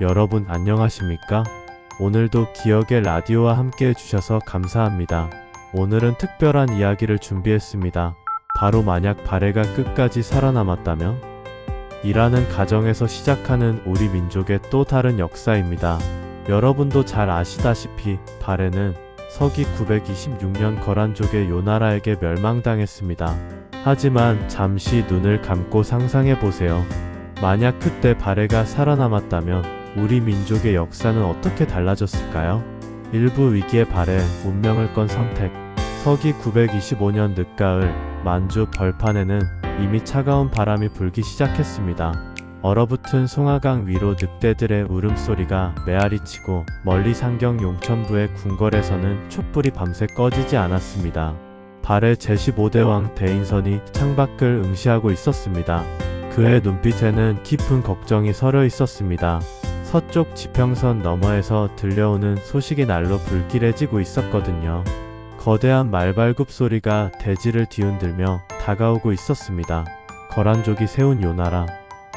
여러분 안녕하십니까? 오늘도 기억의 라디오와 함께 해주셔서 감사합니다. 오늘은 특별한 이야기를 준비했습니다. 바로 만약 발해가 끝까지 살아남았다면? 이라는 가정에서 시작하는 우리 민족의 또 다른 역사입니다. 여러분도 잘 아시다시피 발해는 서기 926년 거란족의 요나라에게 멸망당했습니다. 하지만 잠시 눈을 감고 상상해보세요. 만약 그때 발해가 살아남았다면 우리 민족의 역사는 어떻게 달라졌을까요? 일부 위기의 발해, 운명을 건 선택. 서기 925년 늦가을 만주 벌판에는 이미 차가운 바람이 불기 시작했습니다. 얼어붙은 송하강 위로 늑대들의 울음소리가 메아리치고 멀리 상경 용천부의 궁궐에서는 촛불이 밤새 꺼지지 않았습니다. 발해 제15대 왕 대인선이 창밖을 응시하고 있었습니다. 그의 눈빛에는 깊은 걱정이 서려 있었습니다. 서쪽 지평선 너머에서 들려오는 소식이 날로 불길해지고 있었거든요. 거대한 말발굽 소리가 대지를 뒤흔들며 다가오고 있었습니다. 거란족이 세운 요나라,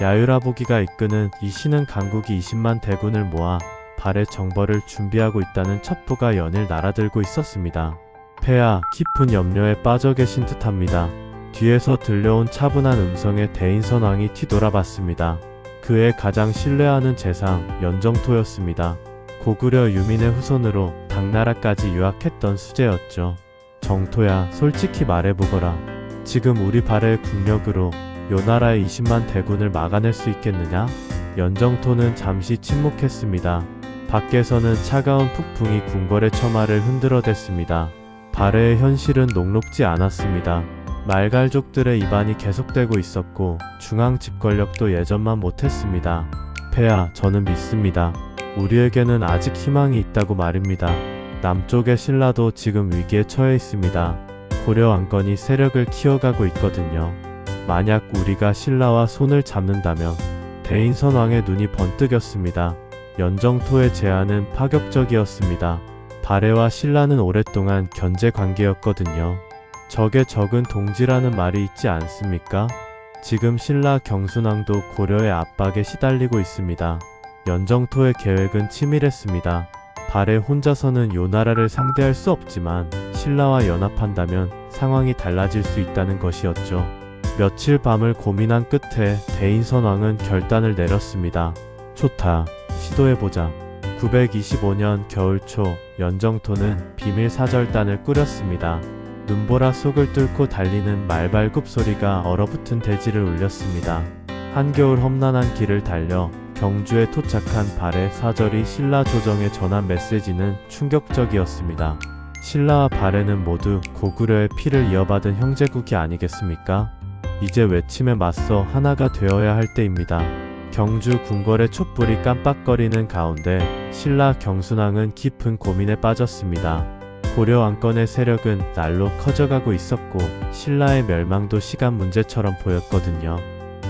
야유라보기가 이끄는 이 신은 강국이 20만 대군을 모아 발해 정벌을 준비하고 있다는 첩보가 연일 날아들고 있었습니다. 폐하 깊은 염려에 빠져 계신 듯합니다. 뒤에서 들려온 차분한 음성에 대인선 왕이 뒤돌아봤습니다. 그의 가장 신뢰하는 재상 연정토였습니다. 고구려 유민의 후손으로 당나라까지 유학했던 수재였죠. 정토야, 솔직히 말해보거라. 지금 우리 발해의 국력으로 요나라의 20만 대군을 막아낼 수 있겠느냐? 연정토는 잠시 침묵했습니다. 밖에서는 차가운 폭풍이 궁궐의 처마를 흔들어댔습니다. 발해의 현실은 녹록지 않았습니다. 말갈족들의 이반이 계속되고 있었고 중앙 집권력도 예전만 못했습니다. 폐하, 저는 믿습니다. 우리에게는 아직 희망이 있다고 말입니다. 남쪽의 신라도 지금 위기에 처해 있습니다. 고려 왕건이 세력을 키워가고 있거든요. 만약 우리가 신라와 손을 잡는다면 대인선 왕의 눈이 번뜩였습니다. 연정토의 제안은 파격적이었습니다. 발해와 신라는 오랫동안 견제 관계였거든요. 적의 적은 동지라는 말이 있지 않습니까? 지금 신라 경순왕도 고려의 압박에 시달리고 있습니다. 연정토의 계획은 치밀했습니다. 발해 혼자서는 요나라를 상대할 수 없지만 신라와 연합한다면 상황이 달라질 수 있다는 것이었죠. 며칠 밤을 고민한 끝에 대인선 왕은 결단을 내렸습니다. 좋다. 시도해보자. 925년 겨울 초 연정토는 비밀 사절단을 꾸렸습니다. 눈보라 속을 뚫고 달리는 말발굽 소리가 얼어붙은 대지를 울렸습니다. 한겨울 험난한 길을 달려 경주에 도착한 발해 사절이 신라 조정에 전한 메시지는 충격적이었습니다. 신라와 발해는 모두 고구려의 피를 이어받은 형제국이 아니겠습니까? 이제 외침에 맞서 하나가 되어야 할 때입니다. 경주 궁궐의 촛불이 깜빡거리는 가운데 신라 경순왕은 깊은 고민에 빠졌습니다. 고려 왕권의 세력은 날로 커져가고 있었고 신라의 멸망도 시간 문제처럼 보였거든요.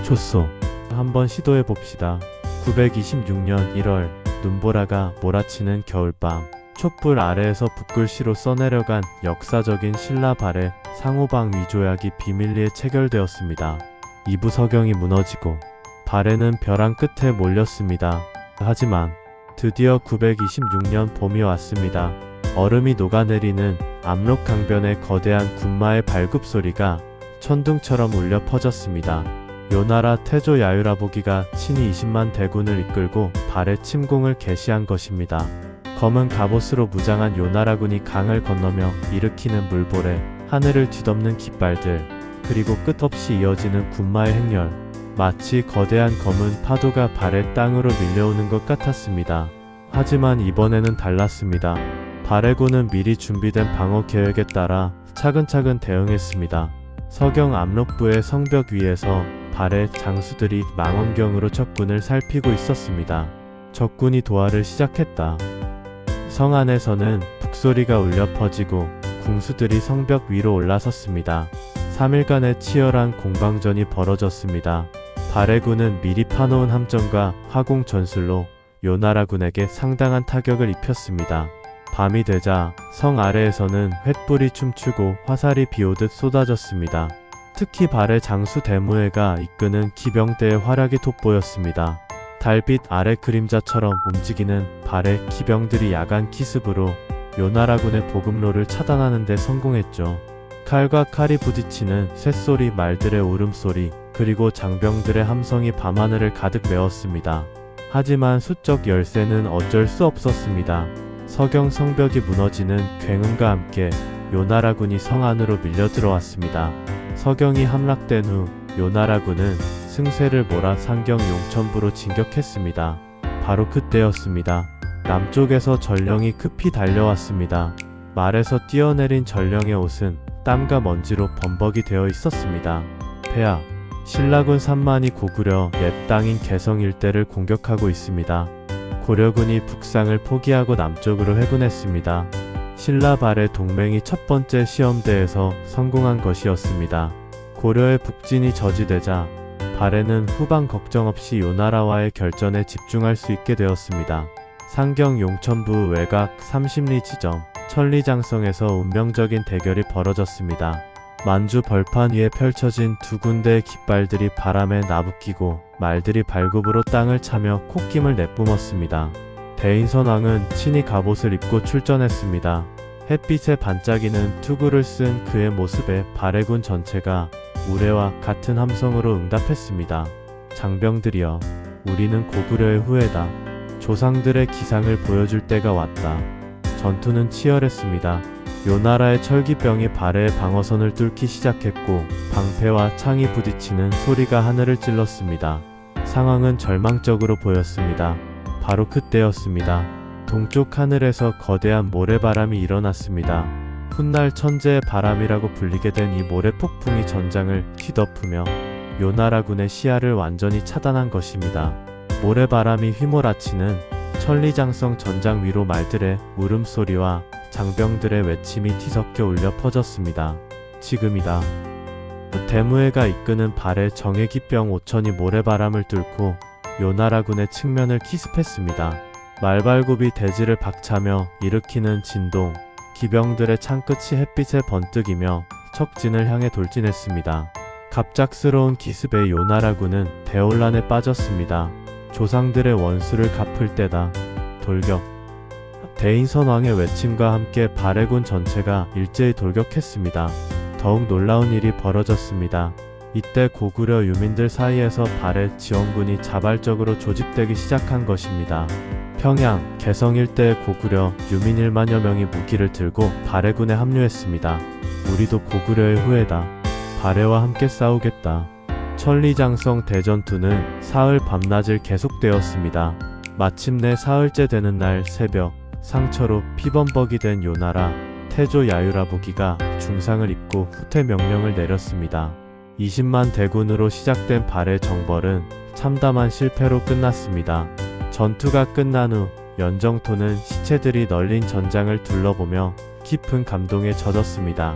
좋소. 한번 시도해봅시다. 926년 1월 눈보라가 몰아치는 겨울밤, 촛불 아래에서 붓글씨로 써내려간 역사적인 신라 발해 상호방 위조약이 비밀리에 체결되었습니다. 이부 서경이 무너지고 발해는 벼랑 끝에 몰렸습니다. 하지만 드디어 926년 봄이 왔습니다. 얼음이 녹아내리는 압록강변의 거대한 군마의 발굽소리가 천둥처럼 울려 퍼졌습니다. 요나라 태조 야유라보기가 친히 20만 대군을 이끌고 발해 침공을 개시한 것입니다. 검은 갑옷으로 무장한 요나라군이 강을 건너며 일으키는 물보래, 하늘을 뒤덮는 깃발들, 그리고 끝없이 이어지는 군마의 행렬, 마치 거대한 검은 파도가 발해 땅으로 밀려오는 것 같았습니다. 하지만 이번에는 달랐습니다. 발해군은 미리 준비된 방어 계획에 따라 차근차근 대응했습니다. 서경 압록부의 성벽 위에서 발해 장수들이 망원경으로 적군을 살피고 있었습니다. 적군이 도하를 시작했다. 성 안에서는 북소리가 울려 퍼지고 궁수들이 성벽 위로 올라섰습니다. 3일간의 치열한 공방전이 벌어졌습니다. 발해군은 미리 파놓은 함정과 화공 전술로 요나라군에게 상당한 타격을 입혔습니다. 밤이 되자 성 아래에서는 횃불이 춤추고 화살이 비오듯 쏟아졌습니다. 특히 발해 장수 대무해가 이끄는 기병대의 활약이 돋보였습니다. 달빛 아래 그림자처럼 움직이는 발의 기병들이 야간 기습으로 요나라군의 보급로를 차단하는 데 성공했죠. 칼과 칼이 부딪히는 쇳소리, 말들의 울음소리, 그리고 장병들의 함성이 밤하늘을 가득 메웠습니다. 하지만 수적 열세는 어쩔 수 없었습니다. 서경 성벽이 무너지는 굉음과 함께 요나라군이 성 안으로 밀려 들어왔습니다. 서경이 함락된 후 요나라군은 승세를 몰아 상경 용천부로 진격했습니다. 바로 그때였습니다. 남쪽에서 전령이 급히 달려왔습니다. 말에서 뛰어내린 전령의 옷은 땀과 먼지로 범벅이 되어 있었습니다. 폐하, 신라군 3만이 고구려 옛 땅인 개성 일대를 공격하고 있습니다. 고려군이 북상을 포기하고 남쪽으로 회군했습니다. 신라 발의 동맹이 첫 번째 시험대에서 성공한 것이었습니다. 고려의 북진이 저지되자 발해는 후방 걱정 없이 요나라와의 결전에 집중할 수 있게 되었습니다. 상경 용천부 외곽 30리 지점 천리장성에서 운명적인 대결이 벌어졌습니다. 만주 벌판 위에 펼쳐진 두 군데의 깃발들이 바람에 나부끼고 말들이 발굽으로 땅을 차며 콧김을 내뿜었습니다. 대인선왕은 친히 갑옷을 입고 출전했습니다. 햇빛에 반짝이는 투구를 쓴 그의 모습에 발해군 전체가 우레와 같은 함성으로 응답했습니다. 장병들이여, 우리는 고구려의 후예다. 조상들의 기상을 보여줄 때가 왔다. 전투는 치열했습니다. 요나라의 철기병이 발해의 방어선을 뚫기 시작했고 방패와 창이 부딪히는 소리가 하늘을 찔렀습니다. 상황은 절망적으로 보였습니다. 바로 그때였습니다. 동쪽 하늘에서 거대한 모래바람이 일어났습니다. 훗날 천재의 바람이라고 불리게 된 이 모래폭풍이 전장을 뒤덮으며 요나라군의 시야를 완전히 차단한 것입니다. 모래바람이 휘몰아치는 천리장성 전장 위로 말들의 울음소리와 장병들의 외침이 뒤섞여 울려 퍼졌습니다. 지금이다. 대무해가 이끄는 발의 정예기병 5천이 모래바람을 뚫고 요나라군의 측면을 기습했습니다. 말발굽이 대지를 박차며 일으키는 진동, 기병들의 창끝이 햇빛에 번뜩이며 척진을 향해 돌진했습니다. 갑작스러운 기습에 요나라군은 대혼란에 빠졌습니다. 조상들의 원수를 갚을 때다. 돌격. 대인선왕의 외침과 함께 발해군 전체가 일제히 돌격했습니다. 더욱 놀라운 일이 벌어졌습니다. 이때 고구려 유민들 사이에서 발해 지원군이 자발적으로 조직되기 시작한 것입니다. 평양, 개성 일대의 고구려 유민 1만여 명이 무기를 들고 발해군에 합류했습니다. 우리도 고구려의 후예다. 발해와 함께 싸우겠다. 천리장성 대전투는 사흘 밤낮을 계속되었습니다. 마침내 사흘째 되는 날 새벽, 상처로 피범벅이 된 요나라 태조 야유라부기가 중상을 입고 후퇴 명령을 내렸습니다. 20만 대군으로 시작된 발해 정벌은 참담한 실패로 끝났습니다. 전투가 끝난 후 연정토는 시체들이 널린 전장을 둘러보며 깊은 감동에 젖었습니다.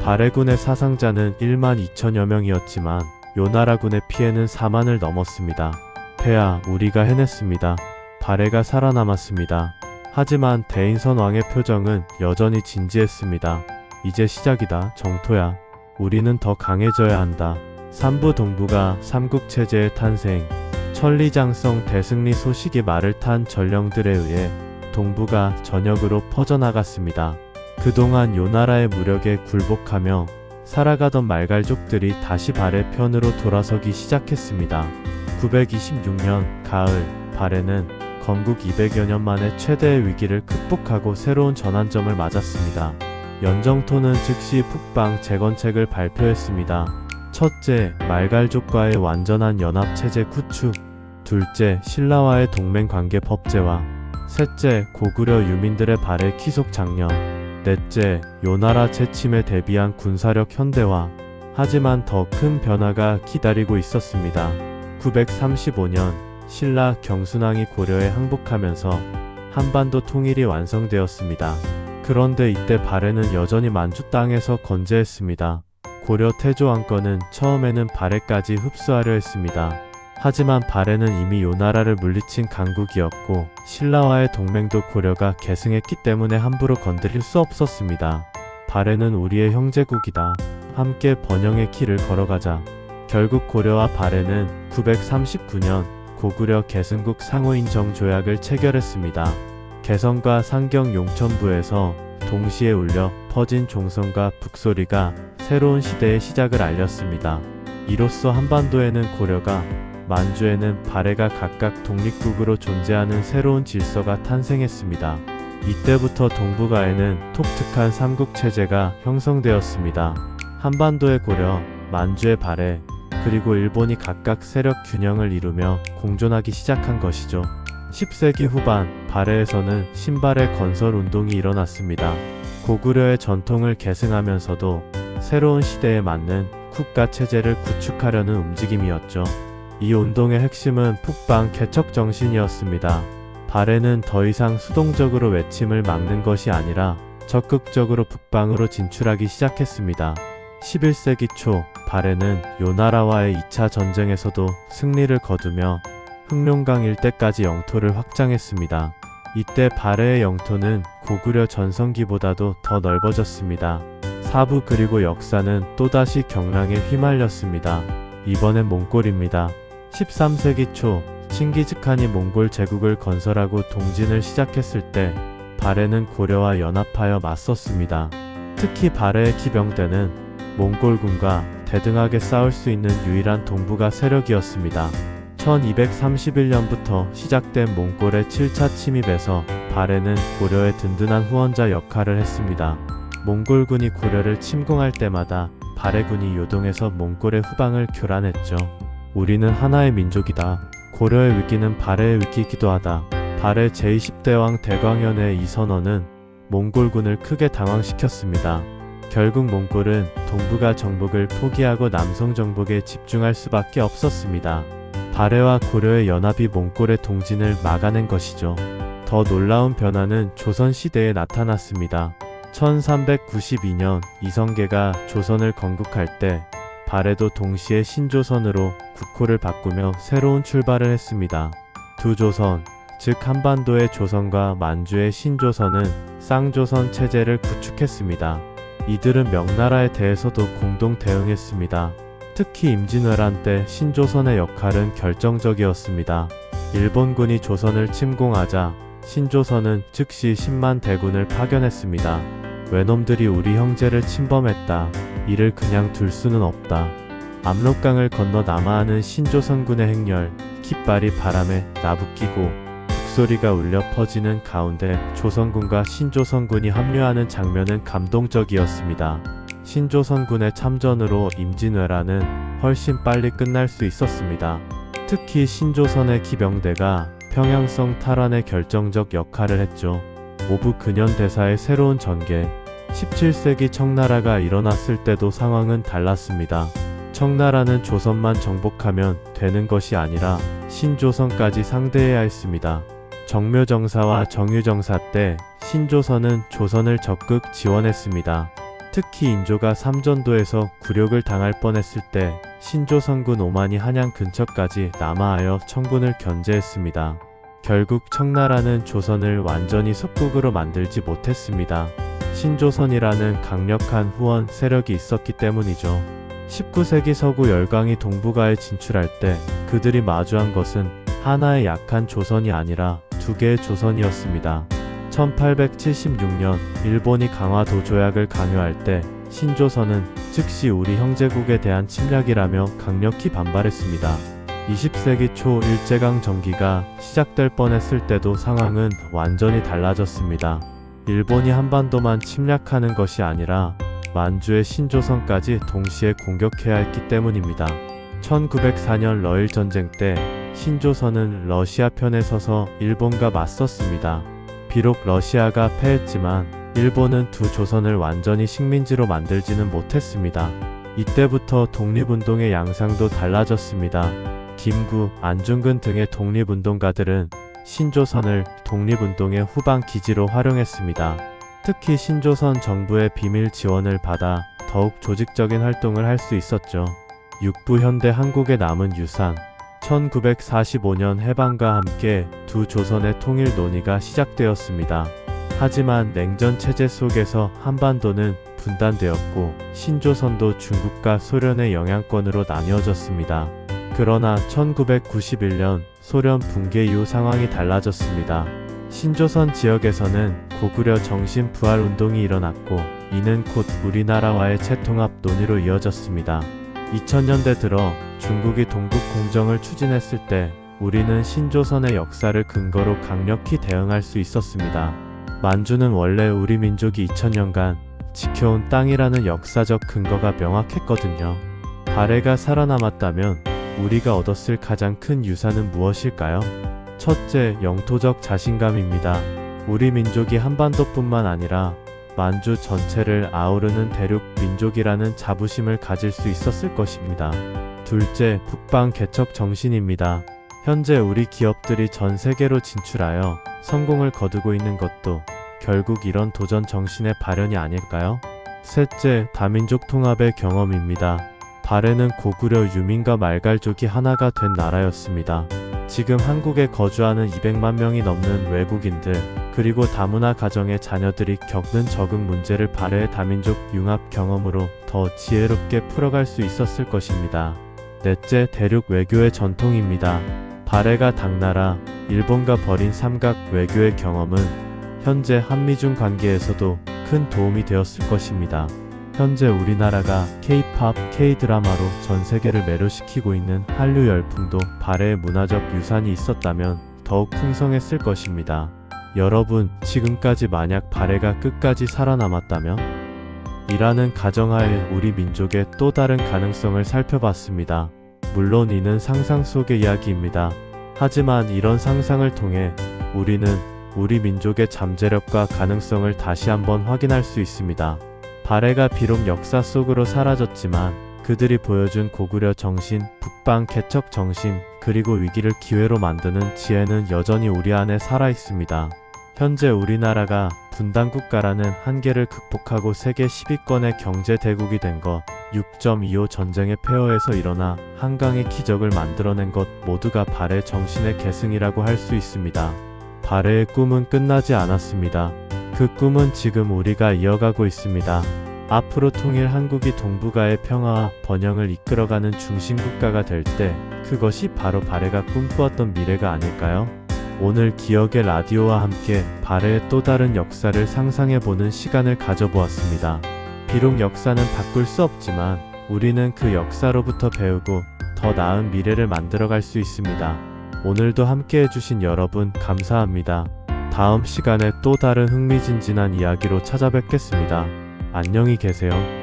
발해군의 사상자는 1만 2천여 명이었지만 요나라군의 피해는 4만을 넘었습니다. 폐하, 우리가 해냈습니다. 발해가 살아남았습니다. 하지만 대인선왕의 표정은 여전히 진지했습니다. 이제 시작이다, 정토야. 우리는 더 강해져야 한다. 삼부 동부가 삼국체제의 탄생, 천리장성 대승리 소식이 말을 탄 전령들에 의해 동부가 전역으로 퍼져나갔습니다. 그동안 요나라의 무력에 굴복하며 살아가던 말갈족들이 다시 발해 편으로 돌아서기 시작했습니다. 926년 가을, 발해는 건국 200여 년 만에 최대의 위기를 극복하고 새로운 전환점을 맞았습니다. 연정토는 즉시 북방 재건책을 발표했습니다. 첫째, 말갈족과의 완전한 연합체제 구축. 둘째, 신라와의 동맹관계 법제화. 셋째, 고구려 유민들의 발해 귀속 장려. 넷째, 요나라 재침에 대비한 군사력 현대화. 하지만 더 큰 변화가 기다리고 있었습니다. 935년 신라 경순왕이 고려에 항복하면서 한반도 통일이 완성되었습니다. 그런데 이때 발해는 여전히 만주 땅에서 건재했습니다. 고려 태조 왕건은 처음에는 발해까지 흡수하려 했습니다. 하지만 발해는 이미 요나라를 물리친 강국이었고 신라와의 동맹도 고려가 계승했기 때문에 함부로 건드릴 수 없었습니다. 발해는 우리의 형제국이다. 함께 번영의 길을 걸어가자. 결국 고려와 발해는 939년 고구려 개승국 상호인정 조약을 체결했습니다. 개성과 상경 용천부에서 동시에 울려 퍼진 종성과 북소리가 새로운 시대의 시작을 알렸습니다. 이로써 한반도에는 고려가, 만주에는 발해가 각각 독립국으로 존재하는 새로운 질서가 탄생했습니다. 이때부터 동북아에는 독특한 삼국체제가 형성되었습니다. 한반도의 고려, 만주의 발해, 그리고 일본이 각각 세력 균형을 이루며 공존하기 시작한 것이죠. 10세기 후반 발해에서는 신발의 건설 운동이 일어났습니다. 고구려의 전통을 계승하면서도 새로운 시대에 맞는 국가 체제를 구축하려는 움직임이었죠. 이 운동의 핵심은 북방 개척 정신이었습니다. 발해는 더 이상 수동적으로 외침을 막는 것이 아니라 적극적으로 북방으로 진출하기 시작했습니다. 11세기 초 발해는 요나라와의 2차 전쟁에서도 승리를 거두며 흑룡강 일대까지 영토를 확장했습니다. 이때 발해의 영토는 고구려 전성기보다도 더 넓어졌습니다. 사부 그리고 역사는 또다시 경랑에 휘말렸습니다. 이번엔 몽골입니다. 13세기 초 칭기즈칸이 몽골 제국을 건설하고 동진을 시작했을 때 발해는 고려와 연합하여 맞섰습니다. 특히 발해의 기병대는 몽골군과 대등하게 싸울 수 있는 유일한 동북아 세력이었습니다. 1231년부터 시작된 몽골의 7차 침입에서 발해는 고려의 든든한 후원자 역할을 했습니다. 몽골군이 고려를 침공할 때마다 발해군이 요동해서 몽골의 후방을 교란했죠. 우리는 하나의 민족이다. 고려의 위기는 발해의 위기이기도 하다. 발해 제20대왕 대광현의 이 선언은 몽골군을 크게 당황시켰습니다. 결국 몽골은 동북아 정복을 포기하고 남성 정복에 집중할 수밖에 없었습니다. 발해와 고려의 연합이 몽골의 동진을 막아낸 것이죠. 더 놀라운 변화는 조선시대에 나타났습니다. 1392년 이성계가 조선을 건국할 때 발해도 동시에 신조선으로 국호를 바꾸며 새로운 출발을 했습니다. 두 조선, 즉 한반도의 조선과 만주의 신조선은 쌍조선 체제를 구축했습니다. 이들은 명나라에 대해서도 공동 대응했습니다. 특히 임진왜란 때 신조선의 역할은 결정적이었습니다. 일본군이 조선을 침공하자 신조선은 즉시 10만 대군을 파견했습니다. 외놈들이 우리 형제를 침범했다. 이를 그냥 둘 수는 없다. 압록강을 건너 남하하는 신조선군의 행렬, 깃발이 바람에 나부끼고 북소리가 울려 퍼지는 가운데 조선군과 신조선군이 합류하는 장면은 감동적이었습니다. 신조선군의 참전으로 임진왜란은 훨씬 빨리 끝날 수 있었습니다. 특히 신조선의 기병대가 평양성 탈환에 결정적 역할을 했죠. 오부 근현대사의 새로운 전개, 17세기 청나라가 일어났을 때도 상황은 달랐습니다. 청나라는 조선만 정복하면 되는 것이 아니라 신조선까지 상대해야 했습니다. 정묘정사와 정유정사 때 신조선은 조선을 적극 지원했습니다. 특히 인조가 삼전도에서 굴욕을 당할 뻔했을 때 신조선군 5만이 한양 근처까지 남하하여 청군을 견제했습니다. 결국 청나라는 조선을 완전히 속국으로 만들지 못했습니다. 신조선이라는 강력한 후원 세력이 있었기 때문이죠. 19세기 서구 열강이 동북아에 진출할 때 그들이 마주한 것은 하나의 약한 조선이 아니라 두 개의 조선이었습니다. 1876년 일본이 강화도 조약을 강요할 때 신조선은 즉시 우리 형제국에 대한 침략이라며 강력히 반발했습니다. 20세기 초 일제강 정기가 시작될 뻔했을 때도 상황은 완전히 달라졌습니다. 일본이 한반도만 침략하는 것이 아니라 만주의 신조선까지 동시에 공격해야 했기 때문입니다. 1904년 러일 전쟁 때 신조선은 러시아 편에 서서 일본과 맞섰습니다. 비록 러시아가 패했지만 일본은 두 조선을 완전히 식민지로 만들지는 못했습니다. 이때부터 독립운동의 양상도 달라졌습니다. 김구, 안중근 등의 독립운동가들은 신조선을 독립운동의 후방 기지로 활용했습니다. 특히 신조선 정부의 비밀 지원을 받아 더욱 조직적인 활동을 할 수 있었죠. 육부 현대 한국에 남은 유산, 1945년 해방과 함께 두 조선의 통일 논의가 시작되었습니다. 하지만 냉전 체제 속에서 한반도는 분단되었고 신조선도 중국과 소련의 영향권으로 나뉘어졌습니다. 그러나 1991년 소련 붕괴 이후 상황이 달라졌습니다. 신조선 지역에서는 고구려 정신 부활 운동이 일어났고 이는 곧 우리나라와의 재통합 논의로 이어졌습니다. 2000년대 들어 중국이 동북 공정을 추진했을 때 우리는 신조선의 역사를 근거로 강력히 대응할 수 있었습니다. 만주는 원래 우리 민족이 2000년간 지켜온 땅이라는 역사적 근거가 명확했거든요. 발해가 살아남았다면 우리가 얻었을 가장 큰 유산은 무엇일까요? 첫째, 영토적 자신감입니다. 우리 민족이 한반도뿐만 아니라 만주 전체를 아우르는 대륙 민족이라는 자부심을 가질 수 있었을 것입니다. 둘째, 북방 개척 정신입니다. 현재 우리 기업들이 전 세계로 진출하여 성공을 거두고 있는 것도 결국 이런 도전 정신의 발현이 아닐까요? 셋째, 다민족 통합의 경험입니다. 발해는 고구려 유민과 말갈족이 하나가 된 나라였습니다. 지금 한국에 거주하는 200만 명이 넘는 외국인들, 그리고 다문화 가정의 자녀들이 겪는 적응 문제를 발해의 다민족 융합 경험으로 더 지혜롭게 풀어갈 수 있었을 것입니다. 넷째, 대륙 외교의 전통입니다. 발해가 당나라, 일본과 벌인 삼각 외교의 경험은 현재 한미중 관계에서도 큰 도움이 되었을 것입니다. 현재 우리나라가 K-팝, K-드라마로 전 세계를 매료시키고 있는 한류 열풍도 발해의 문화적 유산이 있었다면 더욱 풍성했을 것입니다. 여러분, 지금까지 만약 발해가 끝까지 살아남았다면? 이라는 가정하에 우리 민족의 또 다른 가능성을 살펴봤습니다. 물론 이는 상상 속의 이야기입니다. 하지만 이런 상상을 통해 우리는 우리 민족의 잠재력과 가능성을 다시 한번 확인할 수 있습니다. 발해가 비록 역사 속으로 사라졌지만 그들이 보여준 고구려 정신, 북방 개척 정신, 그리고 위기를 기회로 만드는 지혜는 여전히 우리 안에 살아 있습니다. 현재 우리나라가 분단국가라는 한계를 극복하고 세계 10위권의 경제대국이 된 것, 6.25 전쟁의 폐허에서 일어나 한강의 기적을 만들어낸 것 모두가 발해 정신의 계승이라고 할 수 있습니다. 발해의 꿈은 끝나지 않았습니다. 그 꿈은 지금 우리가 이어가고 있습니다. 앞으로 통일 한국이 동북아의 평화와 번영을 이끌어가는 중심국가가 될 때 그것이 바로 발해가 꿈꾸었던 미래가 아닐까요? 오늘 기억의 라디오와 함께 발해의 또 다른 역사를 상상해보는 시간을 가져보았습니다. 비록 역사는 바꿀 수 없지만 우리는 그 역사로부터 배우고 더 나은 미래를 만들어갈 수 있습니다. 오늘도 함께 해주신 여러분 감사합니다. 다음 시간에 또 다른 흥미진진한 이야기로 찾아뵙겠습니다. 안녕히 계세요.